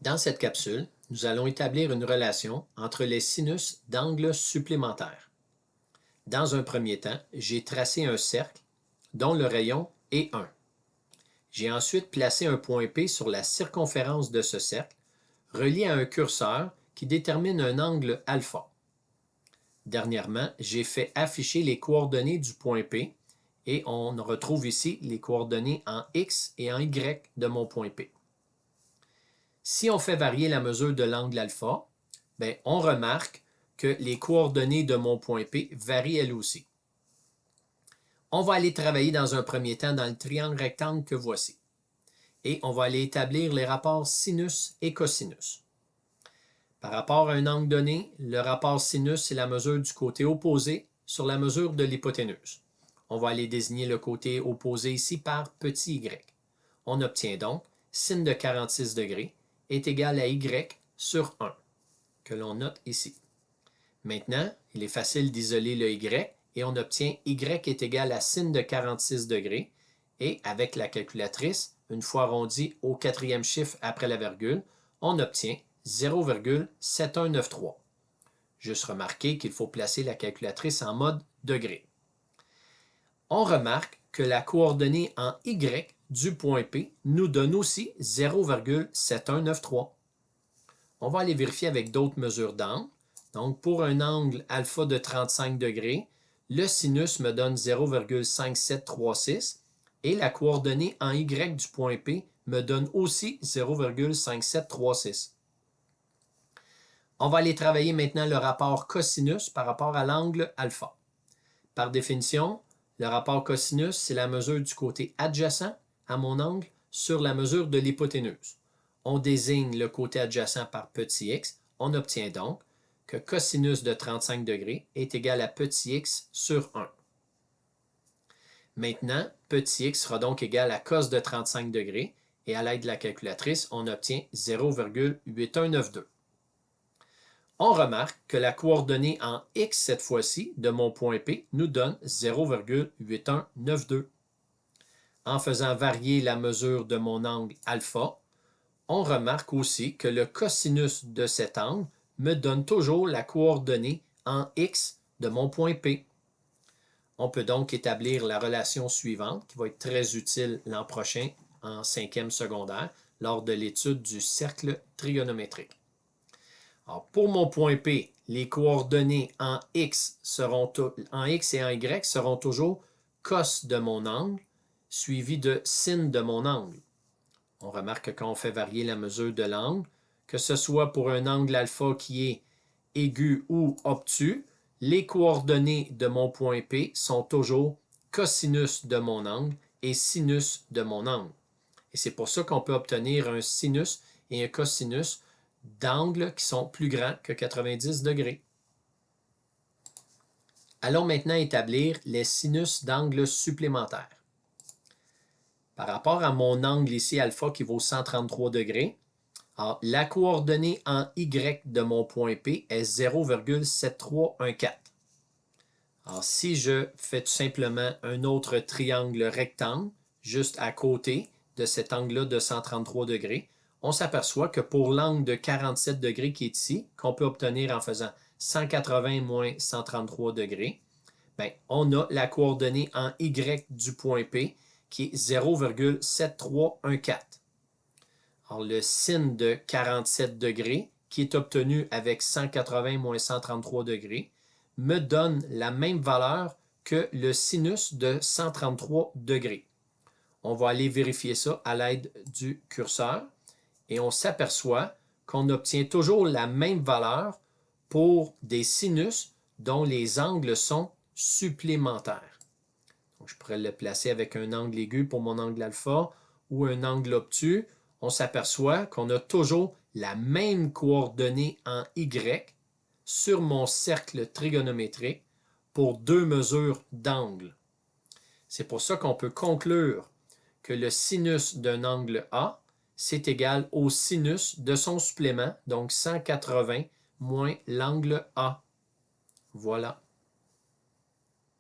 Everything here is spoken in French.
Dans cette capsule, nous allons établir une relation entre les sinus d'angles supplémentaires. Dans un premier temps, j'ai tracé un cercle dont le rayon est 1. J'ai ensuite placé un point P sur la circonférence de ce cercle, relié à un curseur qui détermine un angle alpha. Dernièrement, j'ai fait afficher les coordonnées du point P et on retrouve ici les coordonnées en X et en Y de mon point P. Si on fait varier la mesure de l'angle alpha, on remarque que les coordonnées de mon point P varient elles aussi. On va aller travailler dans un premier temps dans le triangle rectangle que voici. Et on va aller établir les rapports sinus et cosinus. Par rapport à un angle donné, le rapport sinus, c'est la mesure du côté opposé sur la mesure de l'hypoténuse. On va aller désigner le côté opposé ici par petit y. On obtient donc sin de 46 degrés est égal à y sur 1, que l'on note ici. Maintenant, il est facile d'isoler le y et on obtient y est égal à sin de 46 degrés et avec la calculatrice, une fois arrondi au quatrième chiffre après la virgule, on obtient 0,7193. Juste remarquer qu'il faut placer la calculatrice en mode degré. On remarque que la coordonnée en y du point P nous donne aussi 0,7193. On va aller vérifier avec d'autres mesures d'angle. Donc, pour un angle alpha de 35 degrés, le sinus me donne 0,5736 et la coordonnée en y du point P me donne aussi 0,5736. On va aller travailler maintenant le rapport cosinus par rapport à l'angle alpha. Par définition, le rapport cosinus, c'est la mesure du côté adjacent à mon angle sur la mesure de l'hypoténuse. On désigne le côté adjacent par petit x. On obtient donc que cosinus de 35 degrés est égal à petit x sur 1. Maintenant, petit x sera donc égal à cos de 35 degrés et à l'aide de la calculatrice, on obtient 0,8192. On remarque que la coordonnée en x cette fois-ci de mon point P nous donne 0,8192. En faisant varier la mesure de mon angle alpha, on remarque aussi que le cosinus de cet angle me donne toujours la coordonnée en x de mon point P. On peut donc établir la relation suivante qui va être très utile l'an prochain en 5e secondaire lors de l'étude du cercle trigonométrique. Alors, pour mon point P, les coordonnées en x et en y seront toujours cos de mon angle suivi de sin de mon angle. On remarque que quand on fait varier la mesure de l'angle, que ce soit pour un angle alpha qui est aigu ou obtus, les coordonnées de mon point P sont toujours cosinus de mon angle et sinus de mon angle. Et c'est pour ça qu'on peut obtenir un sinus et un cosinus d'angles qui sont plus grands que 90 degrés. Allons maintenant établir les sinus d'angles supplémentaires. Par rapport à mon angle ici alpha qui vaut 133 degrés, alors, la coordonnée en y de mon point P est 0,7314. Alors, si je fais tout simplement un autre triangle rectangle juste à côté de cet angle-là de 133 degrés, on s'aperçoit que pour l'angle de 47 degrés qui est ici, qu'on peut obtenir en faisant 180 moins 133 degrés, on a la coordonnée en y du point P qui est 0,7314. Alors, le sin de 47 degrés, qui est obtenu avec 180 moins 133 degrés, me donne la même valeur que le sinus de 133 degrés. On va aller vérifier ça à l'aide du curseur et on s'aperçoit qu'on obtient toujours la même valeur pour des sinus dont les angles sont supplémentaires. Donc, je pourrais le placer avec un angle aigu pour mon angle alpha ou un angle obtus. On s'aperçoit qu'on a toujours la même coordonnée en y sur mon cercle trigonométrique pour deux mesures d'angle. C'est pour ça qu'on peut conclure que le sinus d'un angle A, c'est égal au sinus de son supplément, donc 180 moins l'angle A. Voilà.